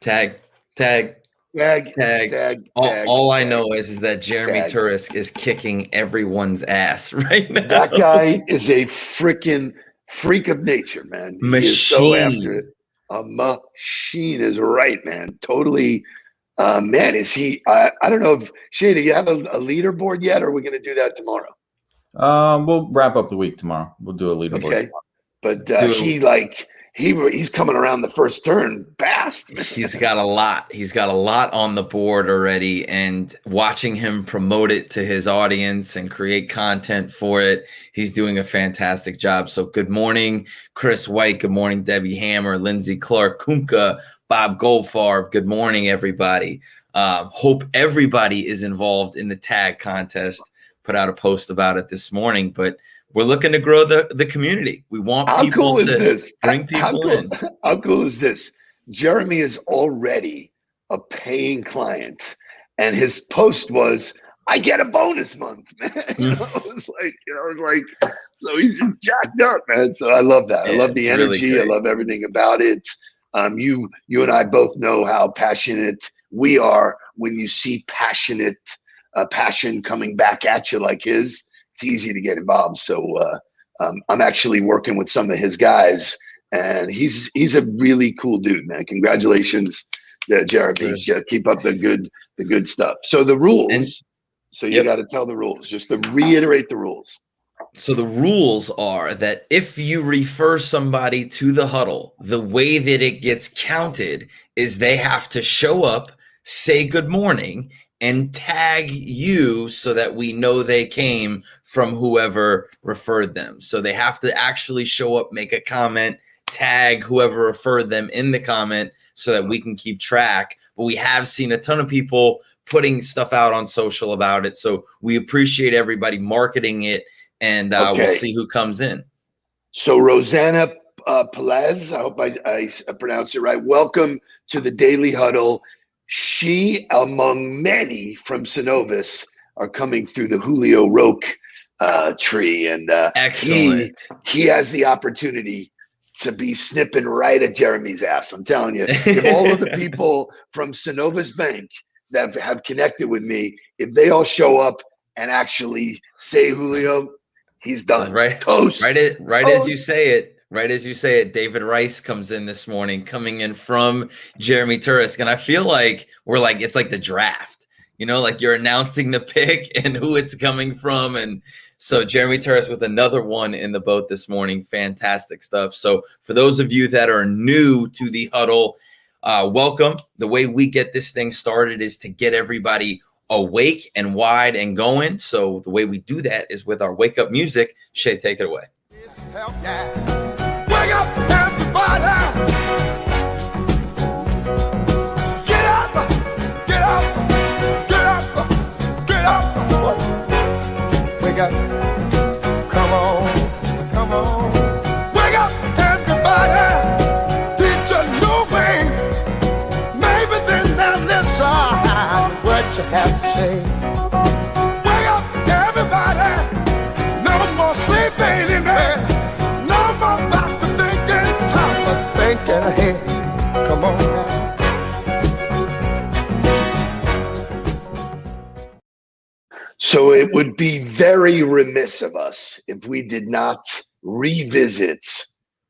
Tag, tag, Tag, tag. tag, All, tag, all I tag, know is that Jeremy tag. Turisk is kicking everyone's ass right now. That guy is a freaking freak of nature, man. He is so after it. Machine. A machine is right, man. Totally. Man, is he? I don't know if Shay, do you have a leaderboard yet, or are we going to do that tomorrow? We'll wrap up the week tomorrow. We'll do a leaderboard. Okay, but he's coming around the first turn fast. He's got a lot. He's got a lot on the board already, and watching him promote it to his audience and create content for it, he's doing a fantastic job. So good morning, Chris White. Good morning, Debbie Hammer, Lindsay Clark, Kumka, Bob Goldfarb. Good morning, everybody. Hope everybody is involved in the tag contest. Put out a post about it this morning, but we're looking to grow the community. We want people to bring people in. How cool is this? Jeremy is already a paying client, and his post was, "I get a bonus month." Man, it was like, so he's just jacked up, man. So I love that. Yeah, I love the energy. Really, I love everything about it. You and I both know how passionate we are when you see passion coming back at you like his. It's easy to get involved. So I'm actually working with some of his guys, and he's a really cool dude, man. Congratulations, Jeremy. Keep up the good stuff. So the rules. You got to tell the rules. Just to reiterate the rules. So the rules are that if you refer somebody to the huddle, the way that it gets counted is they have to show up, say good morning, and tag you so that we know they came from whoever referred them. So they have to actually show up, make a comment, tag whoever referred them in the comment so that we can keep track. But we have seen a ton of people putting stuff out on social about it. So we appreciate everybody marketing it, and we'll see who comes in. So Rosanna Pelez, I hope I pronounced it right. Welcome to the Daily Huddle. She, among many from Synovus, are coming through the Julio Roque tree, and excellent. He has the opportunity to be snipping right at Jeremy's ass. I'm telling you, if all of the people from Synovus Bank that have connected with me, if they all show up and actually say Julio, he's done. Right, toast. Right as you say it. Right as you say it, David Rice comes in this morning, coming in from Jeremy Turisk. And I feel like it's like the draft, like you're announcing the pick and who it's coming from. And so Jeremy Turisk with another one in the boat this morning. Fantastic stuff. So for those of you that are new to the huddle, welcome. The way we get this thing started is to get everybody awake and wide and going. So the way we do that is with our wake up music. Shay, take it away. Help, yeah. Wake up, everybody! Get up! Get up! Get up! Get up! Wake up! Come on! Come on! Wake up, everybody! Teach a new way. Maybe then they'll listen what you have to say. Wake up, everybody! No more sleeping in there. Come on now. So it would be very remiss of us if we did not revisit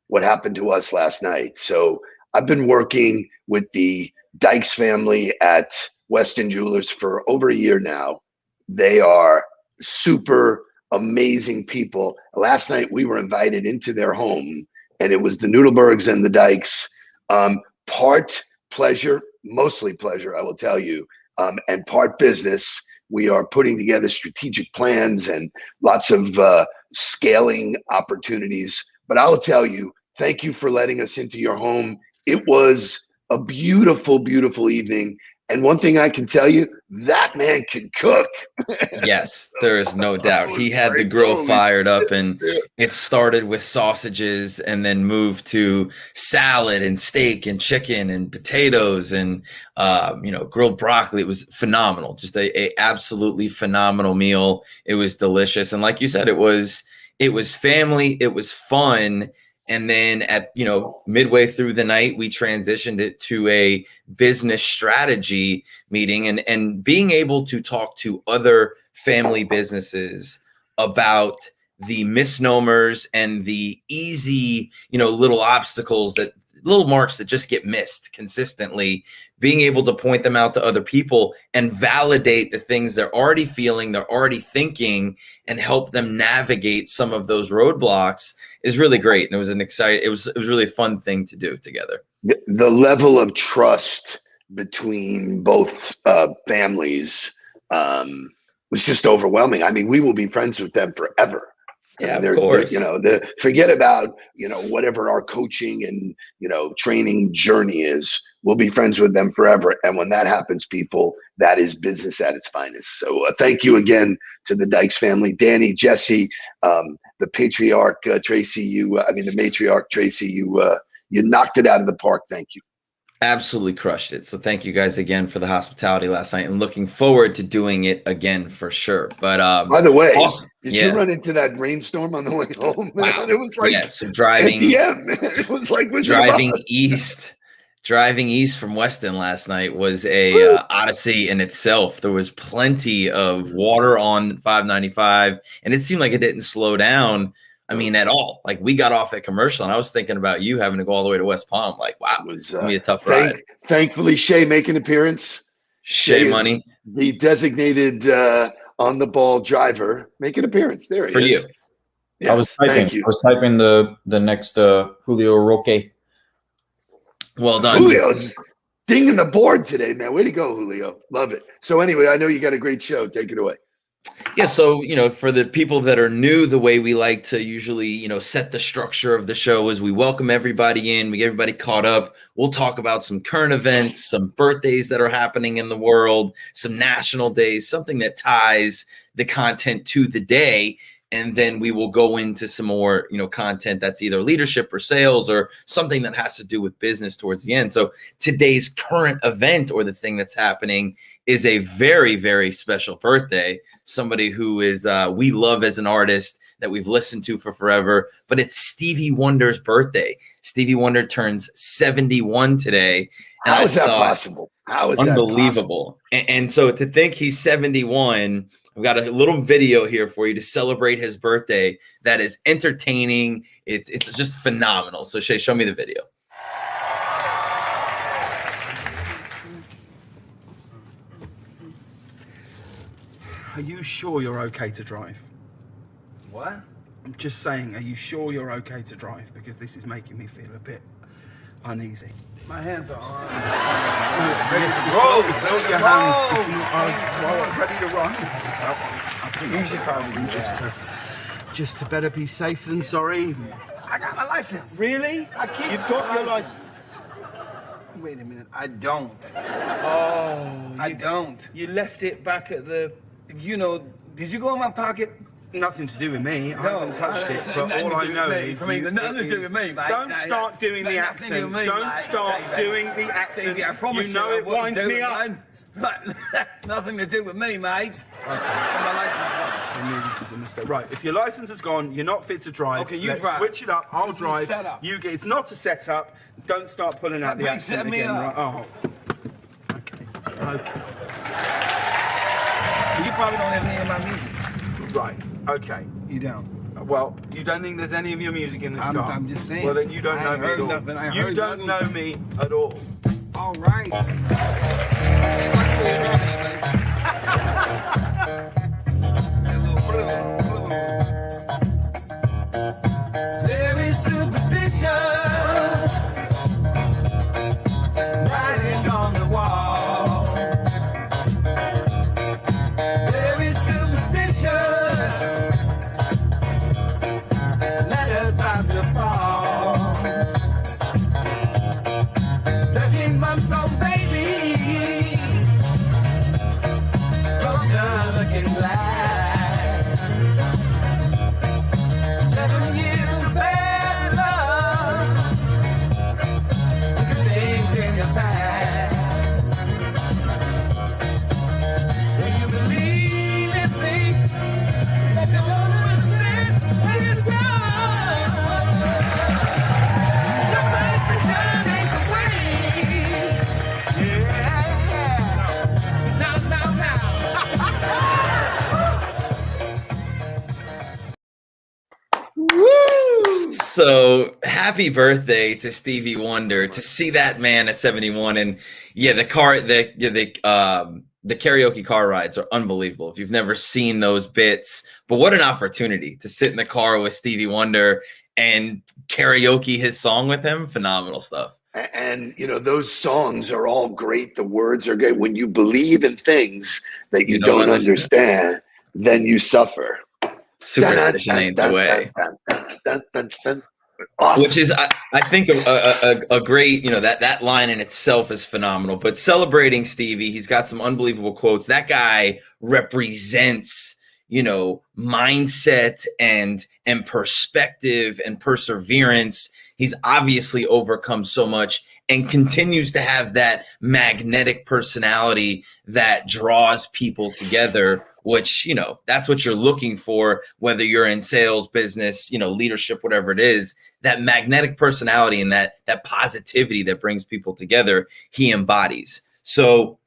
what happened to us last night. So I've been working with the Dykes family at Weston Jewelers for over a year now. They are super amazing people. Last night we were invited into their home, and it was the Nudelbergs and the Dykes. Part pleasure, mostly pleasure, I will tell you, and part business. We are putting together strategic plans and lots of scaling opportunities. But I will tell you, thank you for letting us into your home. It was a beautiful, beautiful evening. And one thing I can tell you, that man can cook. Yes, there is no doubt. He had the grill fired up, and it started with sausages and then moved to salad and steak and chicken and potatoes and, grilled broccoli. It was phenomenal. Just a absolutely phenomenal meal. It was delicious. And like you said, it was family. It was fun. And then at, midway through the night, we transitioned it to a business strategy meeting, and being able to talk to other family businesses about the misnomers and the easy, little obstacles, that little marks that just get missed consistently, being able to point them out to other people and validate the things they're already feeling, they're already thinking, and help them navigate some of those roadblocks is really great. And it was it was really a fun thing to do together. The level of trust between both families was just overwhelming. I mean, we will be friends with them forever. Yeah, of course. Forget about, whatever our coaching and, training journey is. We'll be friends with them forever. And when that happens, people, that is business at its finest. So thank you again to the Dykes family, Danny, Jesse, the patriarch, Tracy, the matriarch, Tracy, you knocked it out of the park. Thank you. Absolutely crushed it. So thank you guys again for the hospitality last night, and looking forward to doing it again for sure. But by the way, awesome. Did you run into that rainstorm on the way home? Wow. It was like so driving it was like driving east from Weston last night was a odyssey in itself. There was plenty of water on 595, and it seemed like it didn't slow down. I mean, at all. Like, we got off at Commercial, and I was thinking about you having to go all the way to West Palm. Like, wow, it's gonna be a tough ride. Thankfully, Shay making an appearance. Shay Money, the designated on the ball driver, make an appearance. There he for is. You. Yes, I was typing the next Julio Roque. Well done. Julio's dinging the board today, man. Way to go, Julio. Love it. So anyway, I know you got a great show. Take it away. Yeah, so, for the people that are new, the way we like to usually, set the structure of the show is we welcome everybody in, we get everybody caught up. We'll talk about some current events, some birthdays that are happening in the world, some national days, something that ties the content to the day. And then we will go into some more, content that's either leadership or sales or something that has to do with business towards the end. So today's current event, or the thing that's happening, is a very, very special birthday. Somebody who is we love as an artist, that we've listened to for forever, but it's Stevie Wonder's birthday. Stevie Wonder turns 71 today. And How is that possible? How is unbelievable? That possible? And so to think he's 71, I've got a little video here for you to celebrate his birthday that is entertaining. It's just phenomenal. So Shay, show me the video. Are you sure you're okay to drive? What? I'm just saying, are you sure you're okay to drive? Because this is making me feel a bit uneasy. My hands are on. Ready to roll. It's all your hands. If you are ready to run. I think You should probably do just to better be safe than sorry. I got my license. Really? You've got your license. Wait a minute. I don't. Oh, I don't. You left it back at the. Did you go in my pocket? Nothing to do with me. I haven't touched it. But all I know is nothing to do with me, mate. Don't start doing the accent. Don't start doing the accent. I promise you know it wouldn't winds do me it, up. man. Nothing to do with me, mate. Okay. My license. I knew this was a mistake. Right, if your license is gone, you're not fit to drive. Okay, you Let's drive. switch it up. I'll This is drive. set up. It's not a setup. Don't start pulling out the Mate, accent set me again. up. Right? Oh. Okay. You probably don't have any of my music. Right. Okay. You don't. Well, you don't think there's any of your music in this car? I'm just saying. Well, then you don't I know ain't me heard at all. nothing. I You heard don't nothing. know me at all. All right. Hey, watch where you're driving, Very superstitious, writing on the wall. Very superstitious, letters about to fall. 13-month-old baby So happy birthday to Stevie Wonder. To see that man at 71, and yeah, the karaoke car rides are unbelievable. If you've never seen those bits, but what an opportunity to sit in the car with Stevie Wonder and karaoke his song with him. Phenomenal stuff. And those songs are all great. The words are great. When you believe in things that you don't understand, then you suffer. Superstition ain't the way. Awesome. Which is, I think, a great, that line in itself is phenomenal. But celebrating Stevie, he's got some unbelievable quotes. That guy represents, mindset and perspective and perseverance. He's obviously overcome so much and continues to have that magnetic personality that draws people together, which, that's what you're looking for, whether you're in sales, business, leadership, whatever it is. That magnetic personality and that positivity that brings people together, he embodies. So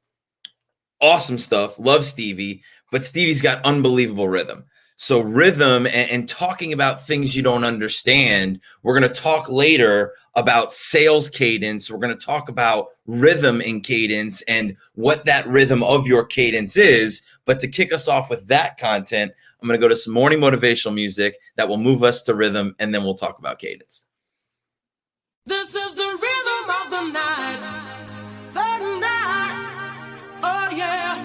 awesome stuff. Love Stevie, but Stevie's got unbelievable rhythm. So rhythm and talking about things you don't understand. We're going to talk later about sales cadence. We're going to talk about rhythm and cadence and what that rhythm of your cadence is. But to kick us off with that content, I'm going to go to some morning motivational music that will move us to rhythm, and then we'll talk about cadence. This is the rhythm of the night. The night. Oh, yeah.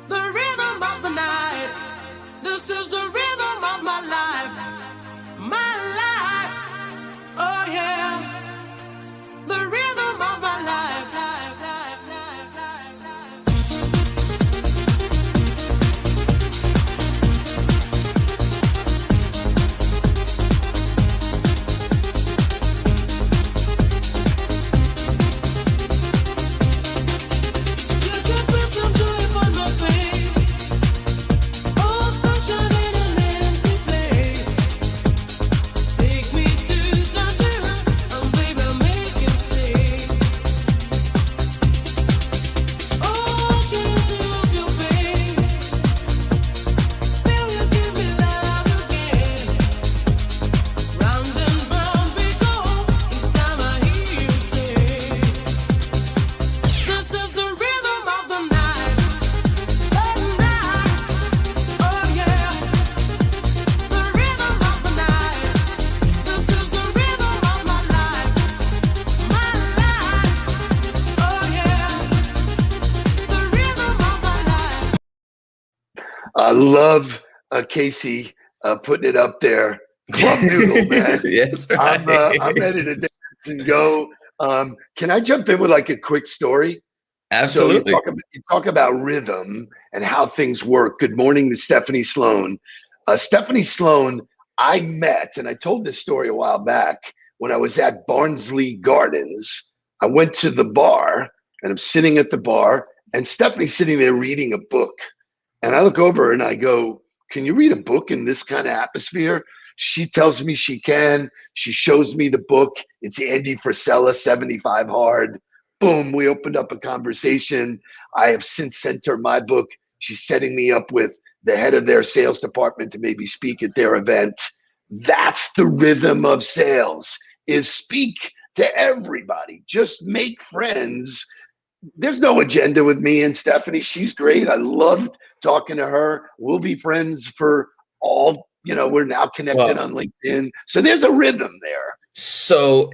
The rhythm of the night. This is the rhythm of my life. My life. Oh, yeah. The rhythm of my life. I love Casey putting it up there. Club Noodle, man. Yes, right. I'm ready to dance and go. Can I jump in with like a quick story? Absolutely. So you talk about rhythm and how things work. Good morning to Stephanie Sloan. Stephanie Sloan, I met, and I told this story a while back when I was at Barnsley Gardens. I went to the bar and I'm sitting at the bar and Stephanie's sitting there reading a book. And I look over and I go, can you read a book in this kind of atmosphere? She tells me she can. She shows me the book. It's Andy Frisella, 75 Hard. Boom, we opened up a conversation. I have since sent her my book. She's setting me up with the head of their sales department to maybe speak at their event. That's the rhythm of sales, is speak to everybody. Just make friends. There's no agenda with me and Stephanie. She's great. I loved talking to her. We'll be friends for all, we're now connected on LinkedIn. So there's a rhythm there. So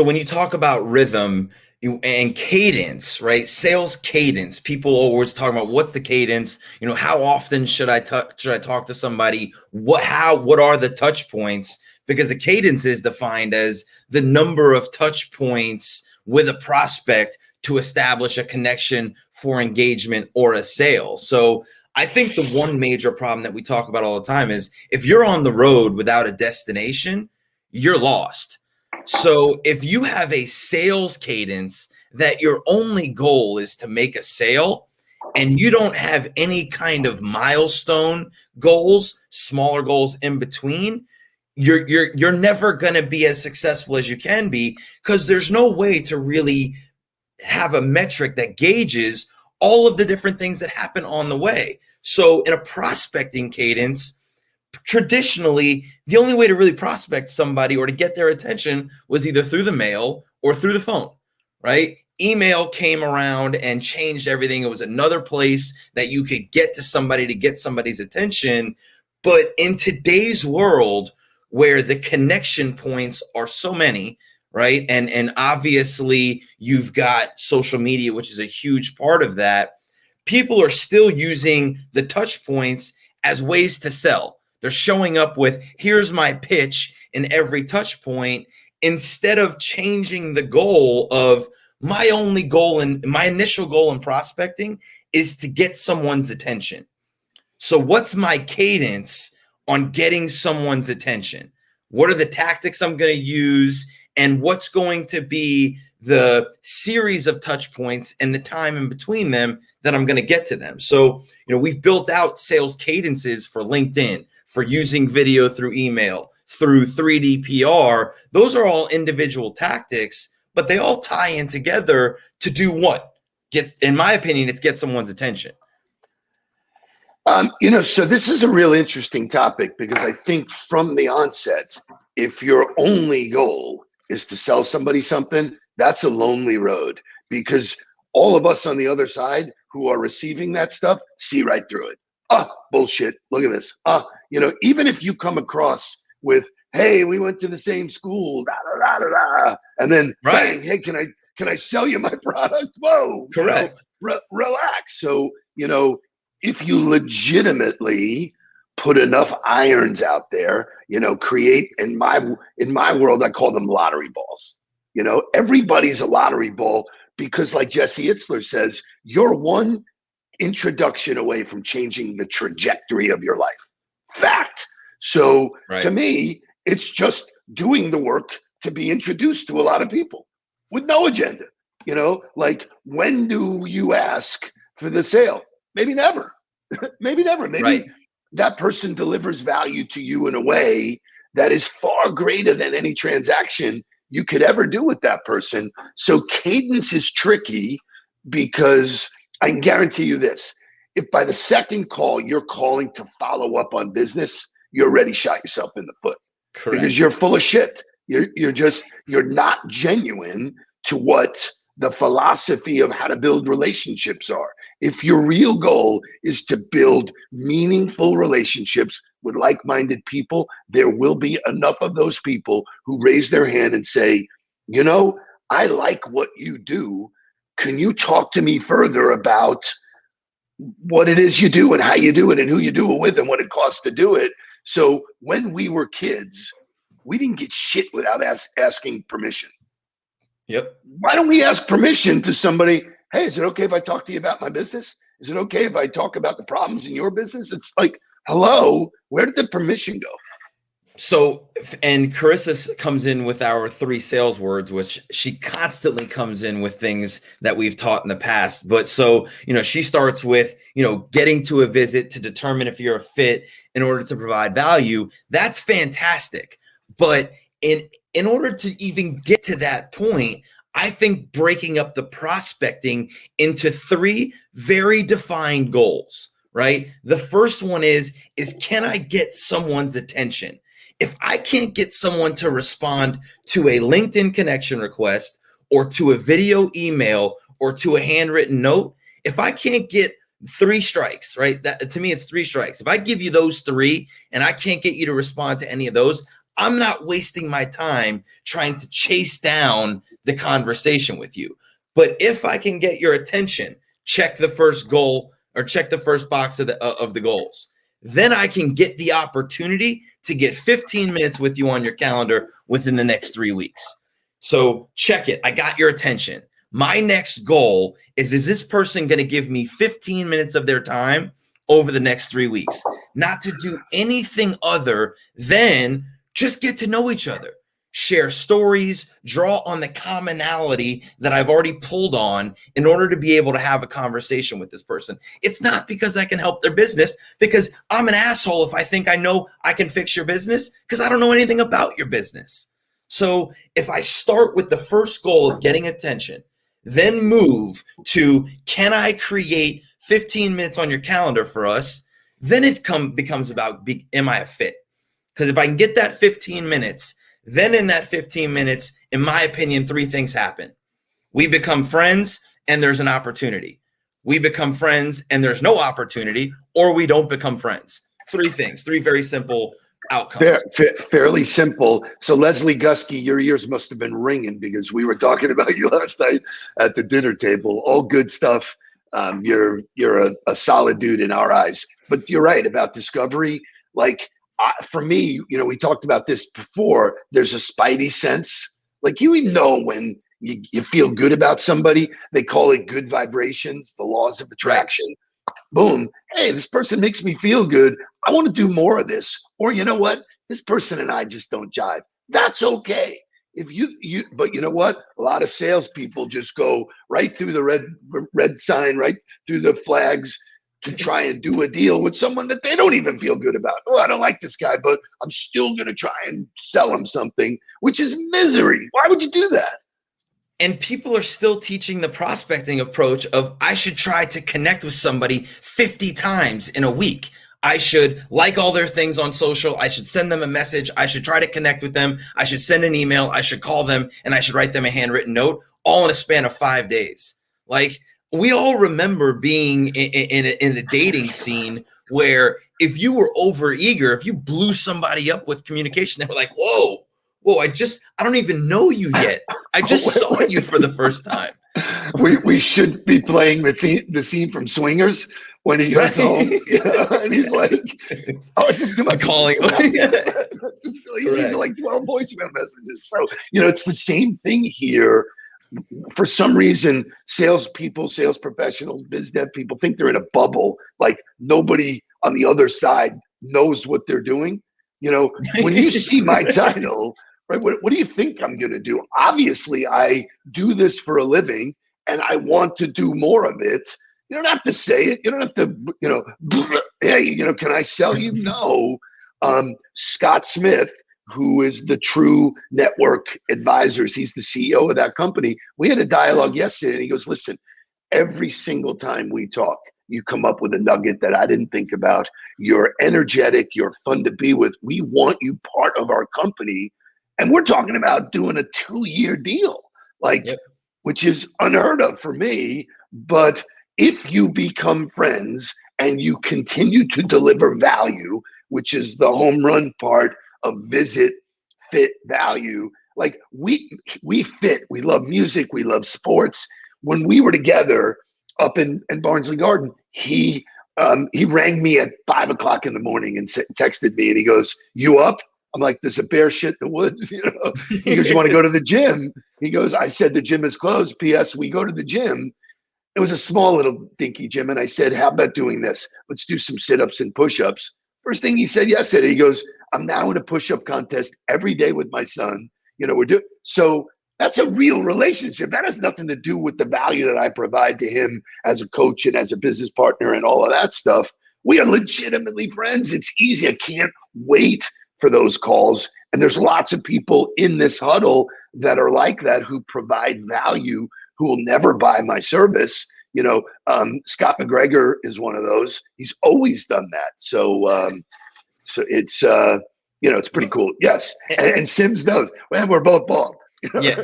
when you talk about rhythm and cadence, right? Sales cadence, people always talk about what's the cadence, how often should I talk to somebody? What are the touch points? Because a cadence is defined as the number of touch points with a prospect to establish a connection for engagement or a sale. So I think the one major problem that we talk about all the time is if you're on the road without a destination, you're lost. So if you have a sales cadence that your only goal is to make a sale and you don't have any kind of milestone goals, smaller goals in between, you're never going to be as successful as you can be, because there's no way to really have a metric that gauges all of the different things that happen on the way. So in a prospecting cadence, traditionally, the only way to really prospect somebody or to get their attention was either through the mail or through the phone, right? Email came around and changed everything. It was another place that you could get to somebody to get somebody's attention. But in today's world, where the connection points are so many, right? And obviously you've got social media, which is a huge part of that. People are still using the touch points as ways to sell. They're showing up with, here's my pitch in every touch point, instead of changing the goal of, my only goal and my initial goal in prospecting is to get someone's attention. So what's my cadence on getting someone's attention? What are the tactics I'm going to use? And what's going to be the series of touch points and the time in between them that I'm going to get to them? So, we've built out sales cadences for LinkedIn, for using video through email, through 3D PR. Those are all individual tactics, but they all tie in together to do what? In my opinion, it's get someone's attention. So this is a real interesting topic, because I think from the onset, if your only goal is to sell somebody something, that's a lonely road, because all of us on the other side who are receiving that stuff see right through it. Bullshit. Look at this. Even if you come across with, hey, we went to the same school, da, da, da, da, da, and then bang, hey, can I sell you my product? Whoa. Correct. Relax. So, if you legitimately put enough irons out there, create, in my world, I call them lottery balls. Everybody's a lottery ball, because like Jesse Itzler says, you're one introduction away from changing the trajectory of your life. Fact. So to me, it's just doing the work to be introduced to a lot of people with no agenda. Like, when do you ask for the sale? Maybe never. Maybe never. Maybe that person delivers value to you in a way that is far greater than any transaction you could ever do with that person. So cadence is tricky, because I can guarantee you this: if by the second call you're calling to follow up on business, you already shot yourself in the foot. Correct. Because you're full of shit. You're not genuine to what the philosophy of how to build relationships are. If your real goal is to build meaningful relationships with like-minded people, there will be enough of those people who raise their hand and say, I like what you do. Can you talk to me further about what it is you do and how you do it and who you do it with and what it costs to do it? So when we were kids, we didn't get shit without asking permission. Yep. Why don't we ask permission to somebody? Hey, is it okay if I talk to you about my business? Is it okay if I talk about the problems in your business? It's like, hello, where did the permission go? So, and Carissa comes in with our 3 sales words, which she constantly comes in with things that we've taught in the past. But so, she starts with, getting to a visit to determine if you're a fit in order to provide value. That's fantastic. But in order to even get to that point, I think breaking up the prospecting into 3 very defined goals, right? The first one is can I get someone's attention? If I can't get someone to respond to a LinkedIn connection request or to a video email or to a handwritten note, if I can't get 3 strikes, right? That, to me, it's 3 strikes. If I give you those 3 and I can't get you to respond to any of those, I'm not wasting my time trying to chase down the conversation with you. But if I can get your attention, check the first goal or check the first box of the goals. Then I can get the opportunity to get 15 minutes with you on your calendar within the next 3 weeks. So check it. I got your attention. My next goal is this person going to give me 15 minutes of their time over the next 3 weeks? Not to do anything other than just get to know each other, share stories, draw on the commonality that I've already pulled on in order to be able to have a conversation with this person. It's not because I can help their business, because I'm an asshole if I think I know I can fix your business, because I don't know anything about your business. So if I start with the first goal of getting attention, then move to, can I create 15 minutes on your calendar for us? Then it becomes about, am I a fit? Because if I can get that 15 minutes, then in that 15 minutes, in my opinion, 3 things happen. We become friends and there's an opportunity. We become friends and there's no opportunity, or we don't become friends. 3 things, 3 very simple outcomes. Fairly simple. So Leslie Gusky, your ears must have been ringing because we were talking about you last night at the dinner table. All good stuff. You're a solid dude in our eyes. But you're right about discovery. Like for me, we talked about this before. There's a spidey sense. Like you know when you feel good about somebody. They call it good vibrations, the laws of attraction. Boom. Hey, this person makes me feel good. I want to do more of this. Or you know what? This person and I just don't jive. That's okay. If but you know what? A lot of salespeople just go right through the red sign, right through the flags to try and do a deal with someone that they don't even feel good about. Oh, I don't like this guy, but I'm still going to try and sell him something, which is misery. Why would you do that? And people are still teaching the prospecting approach of I should try to connect with somebody 50 times in a week. I should like all their things on social. I should send them a message. I should try to connect with them. I should send an email. I should call them, and I should write them a handwritten note, all in a span of 5 days. Like we all remember being in a dating scene where if you were overeager, if you blew somebody up with communication, they were like, whoa, I don't even know you yet. I just saw you for the first time. We should be playing the scene from Swingers when he goes home, and he's like, "Oh, it's just too much calling." He's like 12 voicemail messages. So it's the same thing here. For some reason, salespeople, sales professionals, biz dev people think they're in a bubble. Like nobody on the other side knows what they're doing. When you see my title. Right? What do you think I'm going to do? Obviously, I do this for a living and I want to do more of it. You don't have to say it. You don't have to, hey, can I sell you? No. Scott Smith, who is the True Network Advisors, he's the CEO of that company. We had a dialogue yesterday and he goes, listen, every single time we talk, you come up with a nugget that I didn't think about. You're energetic. You're fun to be with. We want you part of our company. And we're talking about doing a 2-year deal, which is unheard of for me. But if you become friends and you continue to deliver value, which is the home run part of visit, fit, value, like we fit, we love music, we love sports. When we were together up in Barnsley Garden, he rang me at 5 o'clock in the morning and texted me and he goes, "You up?" I'm like, "There's a bear shit in the woods." He goes, "You want to go to the gym?" He goes, "I said the gym is closed. P.S. We go to the gym." It was a small little dinky gym. And I said, "How about doing this? Let's do some sit-ups and push-ups." First thing he said yesterday, he goes, "I'm now in a push-up contest every day with my son." So that's a real relationship. That has nothing to do with the value that I provide to him as a coach and as a business partner and all of that stuff. We are legitimately friends. It's easy. I can't wait for those calls. And there's lots of people in this huddle that are like that, who provide value, who will never buy my service. Scott McGregor is one of those. He's always done that. So it's, it's pretty cool. Yes. And Sims knows. Well, we're both bald. Yeah,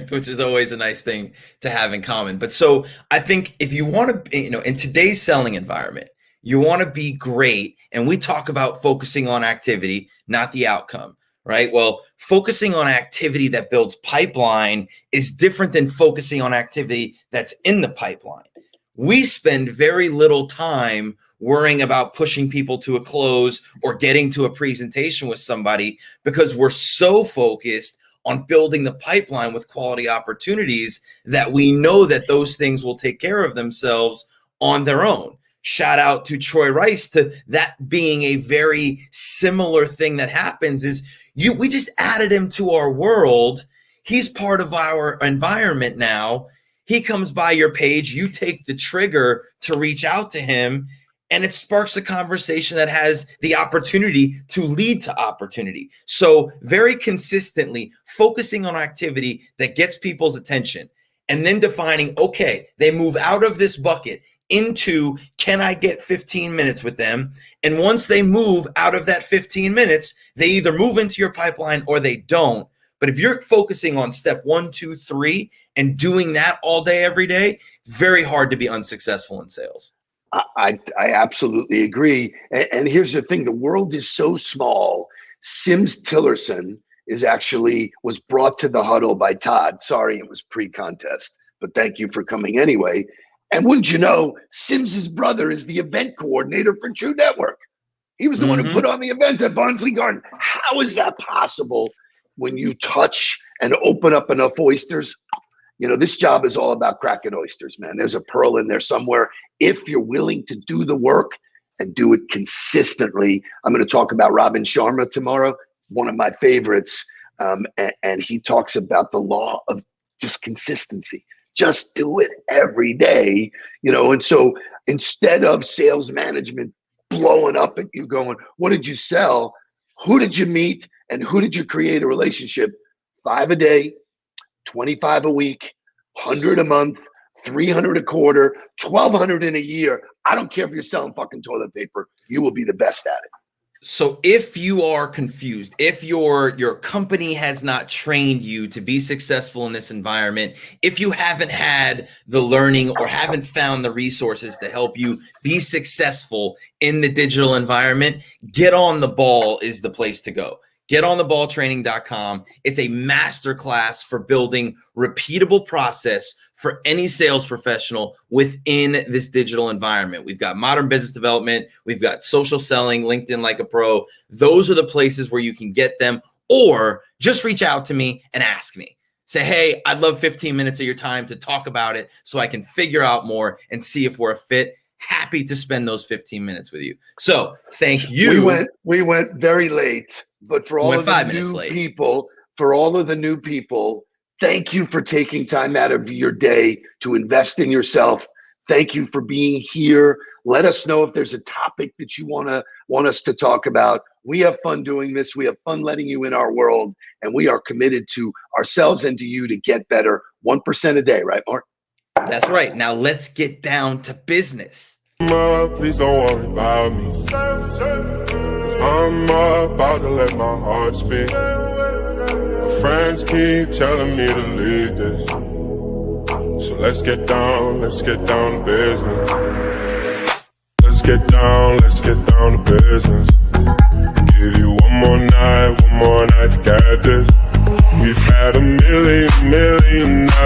which is always a nice thing to have in common. But so I think if you want to, in today's selling environment, you want to be great. And we talk about focusing on activity, not the outcome, right? Well, focusing on activity that builds pipeline is different than focusing on activity that's in the pipeline. We spend very little time worrying about pushing people to a close or getting to a presentation with somebody because we're so focused on building the pipeline with quality opportunities that we know that those things will take care of themselves on their own. Shout out to Troy Rice to that being a very similar thing that happens is we just added him to our world. He's part of our environment now. He comes by your page, you take the trigger to reach out to him, and it sparks a conversation that has the opportunity to lead to opportunity. So very consistently focusing on activity that gets people's attention and then defining, okay, they move out of this bucket into, can I get 15 minutes with them? And once they move out of that 15 minutes, they either move into your pipeline or they don't. But if you're focusing on step 1, 2, 3 and doing that all day, every day, it's very hard to be unsuccessful in sales. I absolutely agree. And here's the thing. The world is so small. Sims Tillerson was brought to the Huddle by Todd. Sorry, it was pre-contest, but thank you for coming anyway. And wouldn't you know, Sims's brother is the event coordinator for True Network. He was the one who put on the event at Barnsley Garden. How is that possible when you touch and open up enough oysters? You know, this job is all about cracking oysters, man. There's a pearl in there somewhere. If you're willing to do the work and do it consistently. I'm going to talk about Robin Sharma tomorrow, one of my favorites. And he talks about the law of just consistency. Just do it every day, you know. And so instead of sales management blowing up at you going, what did you sell? Who did you meet? And who did you create a relationship? 5 a day, 25 a week, 100 a month, 300 a quarter, 1,200 in a year. I don't care if you're selling fucking toilet paper. You will be the best at it. So if you are confused, if your company has not trained you to be successful in this environment, if you haven't had the learning or haven't found the resources to help you be successful in the digital environment, Get On the Ball is the place to go. GetOnTheBallTraining.com. It's a masterclass for building repeatable process for any sales professional within this digital environment. We've got modern business development. We've got social selling, LinkedIn Like a Pro. Those are the places where you can get them, or just reach out to me and ask me. Say, hey, I'd love 15 minutes of your time to talk about it so I can figure out more and see if we're a fit. Happy to spend those 15 minutes with you. So thank you. We went very late, but for all of the new people, thank you for taking time out of your day to invest in yourself. Thank you for being here. Let us know if there's a topic that you want us to talk about. We have fun doing this. We have fun letting you in our world, and we are committed to ourselves and to you to get better 1% a day, right, Mark? That's right. Now let's get down to business. Please don't worry about me. I'm about to let my heart speak. My friends keep telling me to leave this. So let's get down to business. Let's get down to business. Give you one more night to get this. We've had a million nights.